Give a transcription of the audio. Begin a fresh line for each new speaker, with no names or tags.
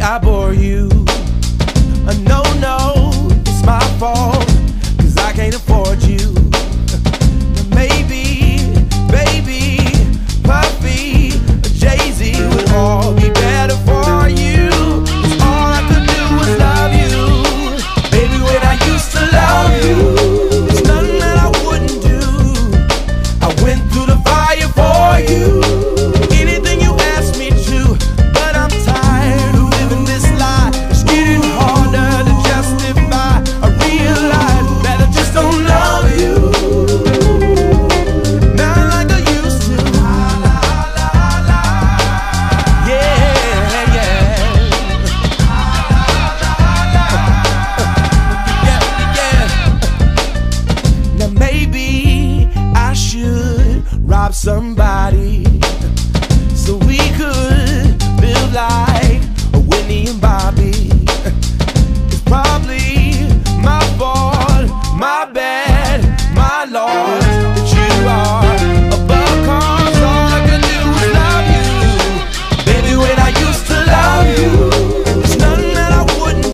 I bore you. No, no, it's my fault, 'cause I can't afford you. Maybe, baby, Puffy, Jay-Z would all be better for you. 'Cause all I could do was love you. Baby, when I used to love you, there's nothing that I wouldn't do. I went through the fire for you. Anything you asked me to, but I'm tired of living this lie. It's getting harder to justify. I realize that I just don't love you, not like I used to. Yeah, yeah. Now maybe I should rob somebody